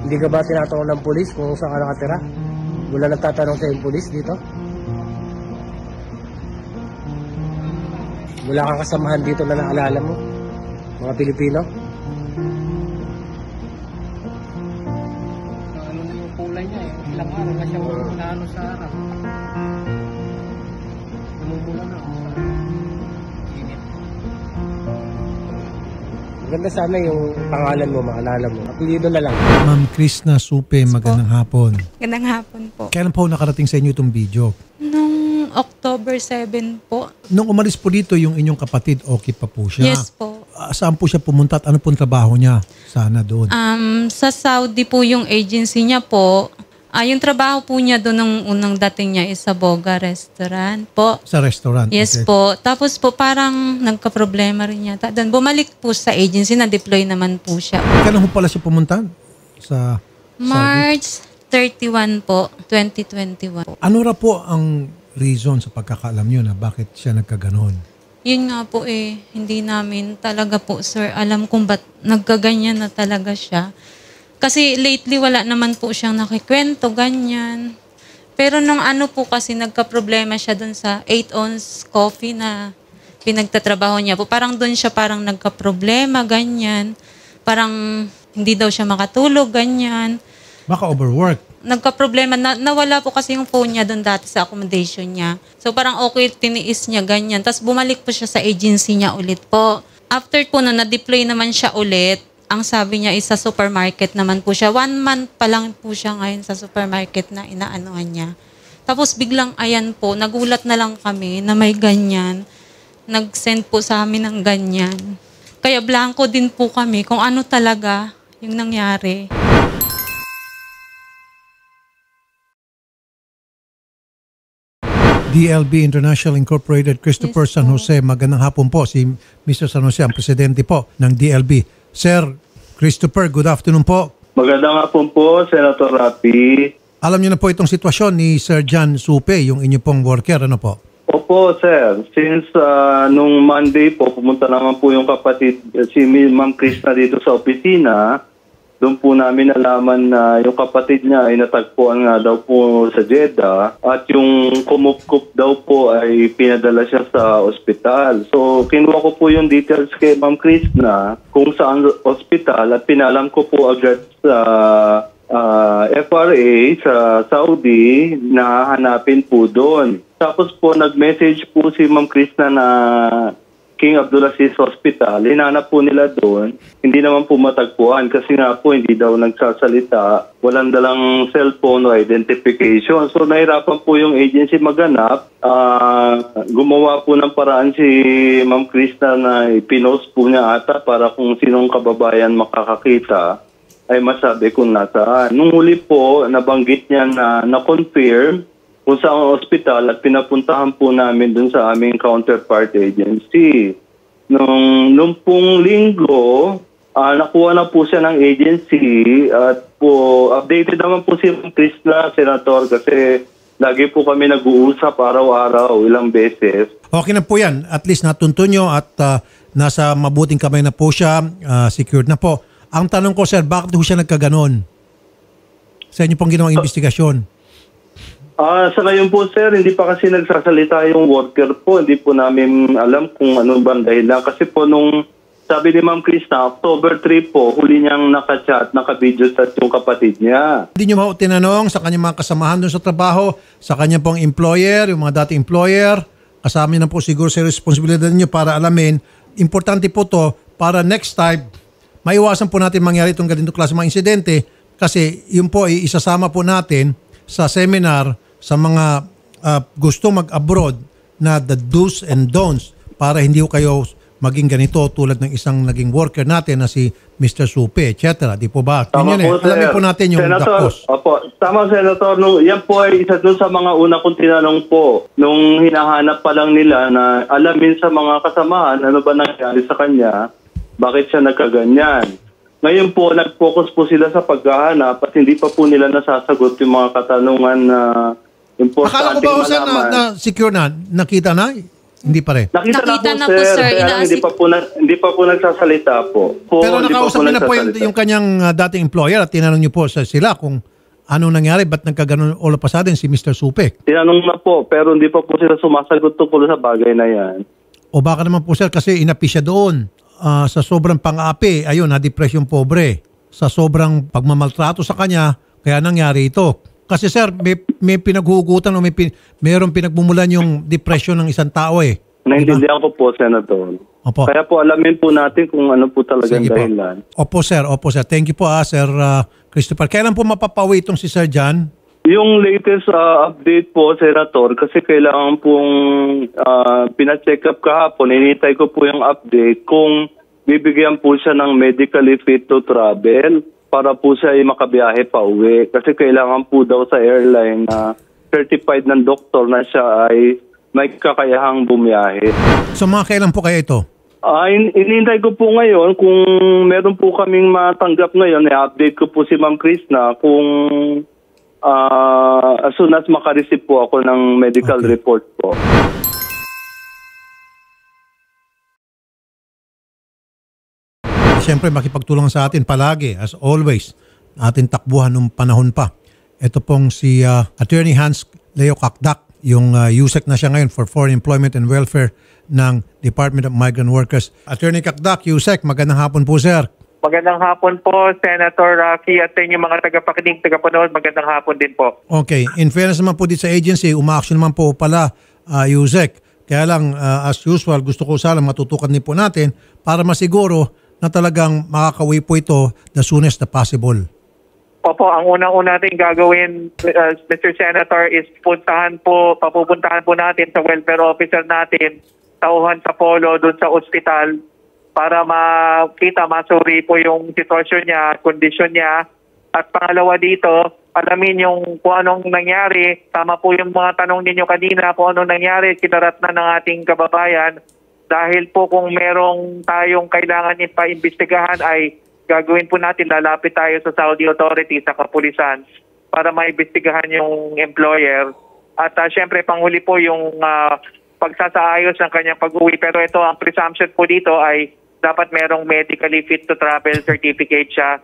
Hindi ka ba tinatanong ng pulis kung saan ka nakatira? Wala nagtatanong sa yung pulis dito? Wala kang kasamahan dito na naalala mo? Mga Pilipino? Ano na yung kulay niya eh. Ilang araw na siya naano sa harap. Namumula na ako sa init. Maganda sana yung pangalan mo, maalala mo. Apelido na lang. Ma'am Krishna Supe, magandang hapon. Magandang hapon po. Kailan po nakarating sa inyo itong video? Nung October 7 po. Nung umalis po dito yung inyong kapatid, okay pa po siya? Yes po. Saan po siya pumunta at ano pong trabaho niya? Sana doon. Sa Saudi po yung agency niya po. Yung trabaho po niya doon nung unang dating niya is sa Boga Restaurant po. Sa restaurant? Yes okay. po. Tapos po parang nagka-problema rin yata. Doon bumalik po sa agency, na-deploy naman po siya. Kailan po pala siya pumunta? Sa March 31 po, 2021. Ano ra po ang reason sa pagkakaalam niyo na bakit siya nagkaganon? Yun nga po hindi namin talaga po, sir, alam kung ba't nagkaganyan na talaga siya. Kasi lately wala naman po siyang nakikwento, ganyan. Pero nung ano po kasi nagka-problema siya dun sa 8-ounce coffee na pinagtatrabaho niya po. Parang dun siya parang nagka-problema, ganyan. Parang hindi daw siya makatulog, ganyan. Baka overwork. Nagka-problema, nawala po kasi yung phone niya doon dati sa accommodation niya. So parang okay, tiniis niya, ganyan. Tapos bumalik po siya sa agency niya ulit po. After po na-deploy naman siya ulit, ang sabi niya is sa supermarket naman po siya. 1 month pa lang po siya ngayon sa supermarket na inaanuhan niya. Tapos biglang ayan po, nagulat na lang kami na may ganyan. Nag-send po sa amin ng ganyan. Kaya blanco din po kami kung ano talaga yung nangyari. DLB International Incorporated, Christopher Yes, San Jose. Magandang hapon po. Si Mr. San Jose, ang presidente po ng DLB. Sir Christopher, good afternoon po. Magandang hapon po, Senator Rapi. Alam niyo na po itong sitwasyon ni Sir John Supe, yung inyo pong worker, ano po? Opo, sir. Since nung Monday po, pumunta naman po yung kapatid, si Ma'am Krishna dito sa opisina. Doon po namin nalaman na yung kapatid niya ay natagpuan nga daw po sa Jeddah at yung kumupkup daw po ay pinadala siya sa ospital. So, kinuha ko po yung details kay Ma'am Krishna kung saan ospital at pinalam ko po agad sa FRA sa Saudi na hanapin po doon. Tapos po nag-message po si Ma'am Krishna na King Abdulaziz Hospital. Hinanap po nila doon. Hindi naman po matagpuan kasi nga po hindi daw nagsasalita. Walang dalang cellphone o identification. So nahirapan po yung agency maganap. Gumawa po ng paraan si Ma'am Krishna na ipinost po niya ata para kung sinong kababayan makakakita ay masabi kung nasaan. Nung huli po, nabanggit niya na confirm kung sa ospital at pinapuntahan po namin dun sa aming counterpart agency. Nung pong linggo, nakuha na po siya ng agency at po updated naman po si Krishna, Senator, kasi lagi po kami nag-uusap araw-araw, ilang beses. Okay na po yan. At least natunto nyo at nasa mabuting kamay na po siya, secured na po. Ang tanong ko, sir, bakit po siya nagkaganon? Sa inyo pong ginawang investigasyon? Sa ngayon po, sir, hindi pa kasi nagsasalita yung worker po. Hindi po namin alam kung ano ba dahilan. Kasi po nung sabi ni Ma'am Krishna, October 3 po, huli niyang naka-chat, naka-video chat yung kapatid niya. Hindi niyo ba tinanong sa kanyang mga kasamahan doon sa trabaho, sa kanyang pong employer, yung mga dating employer, kasama na po siguro sa responsibilidad niyo para alamin. Importante po to para next time, maiwasan po natin mangyari itong ganito klase mga insidente kasi yun po ay isasama po natin sa seminar sa mga gusto mag-abroad na the do's and don'ts para hindi ko kayo maging ganito tulad ng isang naging worker natin na si Mr. Supe, etc. Di po ba? Tama po, sir. Alamin po natin yung Senator, gapos. Opo, tama, Senator. Yan po ay isa doon sa mga una kong tinanong po nung hinahanap pa lang nila na alamin sa mga kasamahan ano ba nangyari sa kanya, bakit siya nagkaganyan. Ngayon po, nag-focus po sila sa paghahanap at hindi pa po nila nasasagot yung mga katanungan na importante Akala ko ba, sir, malaman. na secure na? Nakita na? Hindi pa rin. Nakita na po, sir. Kaya lang hindi pa po nagsasalita po. Pero Hindi pa nakausap niyo na po nagsasalita. yung kanyang dating employer at tinanong niyo po sila kung anong nangyari, ba't nagkaganon all of a sudden si Mr. Supek? Tinanong na po, pero hindi pa po sila sumasagot tungkol sa bagay na yan. O baka naman po sir, kasi inapi siya doon sa sobrang pang-api, ayun, na-depress yung pobre. Sa sobrang pagmamaltrato sa kanya, kaya nangyari ito. Kasi sir, may pinaghugutan o mayroong pinagmumulan yung depression ng isang tao eh. Naintindihan ko po, Senator. Opo. Kaya po alamin po natin kung ano po talaga ang Sige po. dahilan. Opo sir. Thank you po Sir Christopher. Kailan po mapapawi itong si Sir John? Yung latest update po, Senator, kasi kailangan pong pina-check up kahapon, initay ko po yung update kung bibigyan po siya ng medically fit to travel para po siya ay makabiyahe pa uwi. Kasi kailangan po daw sa airline na certified ng doktor na siya ay may kakayahang bumiyahe. So mga kailan po kaya ito? Inintay ko po ngayon kung meron po kaming matanggap ngayon, i-update ko po si Ma'am Krishna kung as soon as makareceive po ako ng medical report po. Siyempre makipagtulong sa atin palagi as always. Atin takbuhan nung panahon pa. Ito pong si Attorney Hans Leo Kakdak, yung USEC na siya ngayon for Foreign Employment and Welfare ng Department of Migrant Workers. Attorney Kakdak, USEC, magandang hapon po sir. Magandang hapon po, Senator Rafi, at sa inyong mga tagapakinig, tagapanood, magandang hapon din po. Okay. In fairness naman po dito sa agency, uma-action naman po pala USEC. Kaya lang, as usual, gusto ko sana matutukan din po natin para masiguro na talagang makakawi po ito the soonest possible. Opo, ang unang-una natin gagawin, Mr. Senator, is papupuntahan po natin sa welfare officer natin, tauhan sa Polo, doon sa ospital, para masuri po yung sitwasyon niya, kondisyon niya. At pangalawa dito, alamin yung kung anong nangyari. Tama po yung mga tanong ninyo kanina, kung anong nangyari, kinarat na ng ating kababayan. Dahil po kung merong tayong kailangan ipaimbestigahan ay gagawin po natin, lalapit tayo sa Saudi authorities, sa kapulisan, para maimbestigahan yung employer. At syempre, panghuli po yung pagsasaayos ng kanyang pag-uwi. Pero ito, ang presumption po dito ay dapat merong medically fit to travel certificate siya.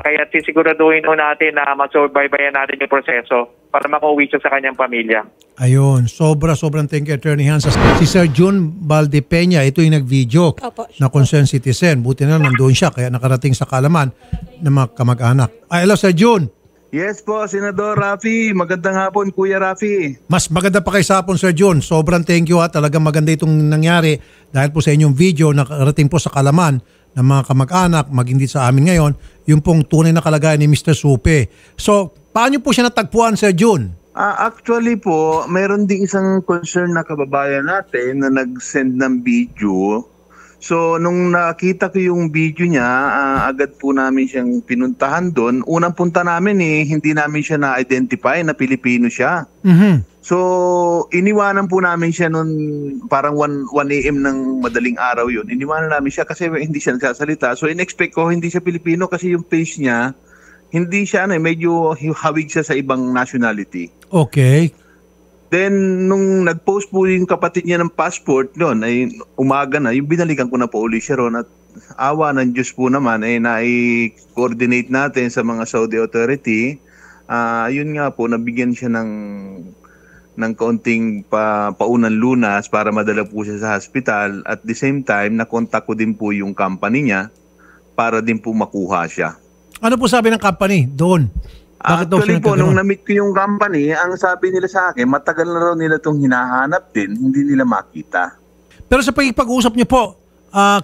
Kaya sisiguraduhin po natin na masurvivayan natin yung proseso para makauwi siya sa kanyang pamilya. Ayun, sobrang thank you, Attorney Hans. Si Sir June Valdepeña, ito yung nag-video na concerned citizen. Buti na nandoon siya, kaya nakarating sa Kalaman ng mga kamag-anak. Hello, Sir June. Yes po, Senador Rafi. Magandang hapon, Kuya Rafi. Mas maganda pa kay sa hapon, Sir June. Sobrang thank you ha. Talagang maganda itong nangyari dahil po sa inyong video na nakarating po sa Kalaman ng mga kamag-anak, maging dito sa amin ngayon, yung pong tunay na kalagayan ni Mr. Supe. So, paano po siya natagpuan, Sir June? Actually po, meron ding isang concern na kababayan natin na nag-send ng video. So, nung nakita ko yung video niya, agad po namin siyang pinuntahan doon. Unang punta namin hindi namin siya na-identify na Pilipino siya. Mm-hmm. So, iniwanan po namin siya noon parang 1 a.m. ng madaling araw yun. Iniwanan namin siya kasi hindi siya nagsasalita. So, in-expect ko hindi siya Pilipino kasi yung face niya, hindi siya medyo hawig siya sa ibang nationality. Okay. Then, nung nag-post po yung kapatid niya ng passport noon, ay umaga na, yung binalikan ko na po uli siya ron at awa ng Diyos po naman ay na-coordinate natin sa mga Saudi authority. Yun nga po, nabigyan siya ng kaunting paunang lunas para madala po siya sa hospital. At the same time, nakontak ko din po yung company niya para din po makuha siya. Ano po sabi ng company doon? Actually po, nung na-meet ko yung company, ang sabi nila sa akin, matagal na raw nila itong hinahanap din, hindi nila makita. Pero sa pag-uusap niyo po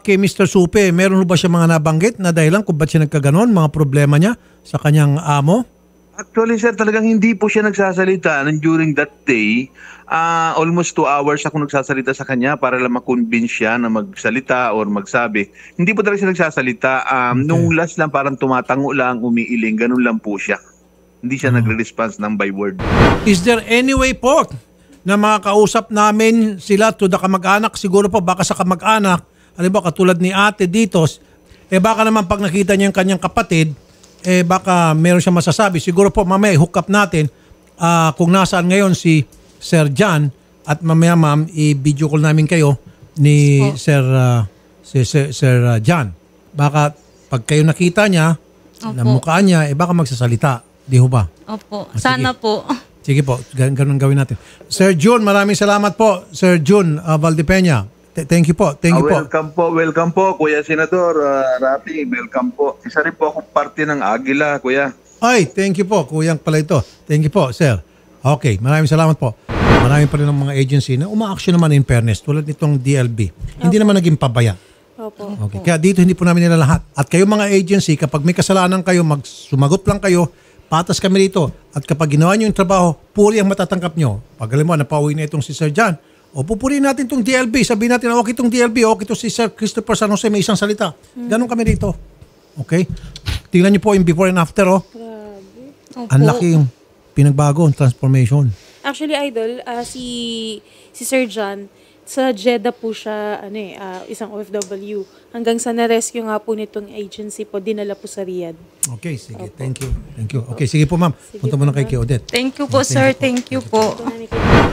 kay Mr. Supe, meron ba siya mga nabanggit na dahilan kung ba't siya nagkaganon, mga problema niya sa kanyang amo? Actually, sir, talagang hindi po siya nagsasalita during that day. Almost 2 hours ako nagsasalita sa kanya para lang ma-convince siya na magsalita or magsabi. Hindi po talaga siya nagsasalita. Nung last lang, parang tumatango lang, umiiling, ganun lang po siya. Hindi siya nagre-response ng by word. Is there any way po na makakausap namin sila to the kamag-anak? Siguro po baka sa kamag-anak, halimbawa katulad ni ate dito, baka naman pag nakita niya yung kanyang kapatid, baka meron siya masasabi. Siguro po mamaya hook up natin kung nasaan ngayon si Sir John At mamaya ma'am, i-video call namin kayo ni Sir John. Baka pag kayo nakita niya, na mukha niya, baka magsasalita. Di ho ba? Opo. Sana po. Sige po, ganun gawin natin. Sir June, maraming salamat po. Sir June Valdepeña. Thank you po. Thank you po. Welcome po, Kuya Senador Rapi. Welcome po. Isa rin po akong parte ng Agila, Kuya. Ay, thank you po. Kuyang pala ito. Thank you po, sir. Okay, maraming salamat po. Marami pa rin ng mga agency na uma-action naman in fairness tulad nitong DLB. Hindi naman naging pabaya. Opo. Okay. Kaya dito hindi po namin nila lahat. At kayo mga agency, kapag may kasalanan kayo, sumagot lang kayo, patas kami rito. At kapag ginawa nyo yung trabaho, puri ang matatanggap nyo. Pag alam mo, napauwi na itong si Sir John, o pupurihin natin itong DLB. Sabihin natin, okay itong DLB, okay ito si Sir Christopher San Jose, may isang salita. Ganon kami rito. Okay? Tingnan nyo po yung before and after. Grabe. Ang laki yung pinagbago, transformation. Actually, Idol, si Sir John, sa Jeddah po siya, isang OFW. Hanggang sa na-rescue nga po nitong agency po, dinala po sa Riyadh. Okay, sige. Thank you. Okay, sige po ma'am. Punta muna kay Odette. Thank you po, sir. Thank you po. Ito na ni Kuya.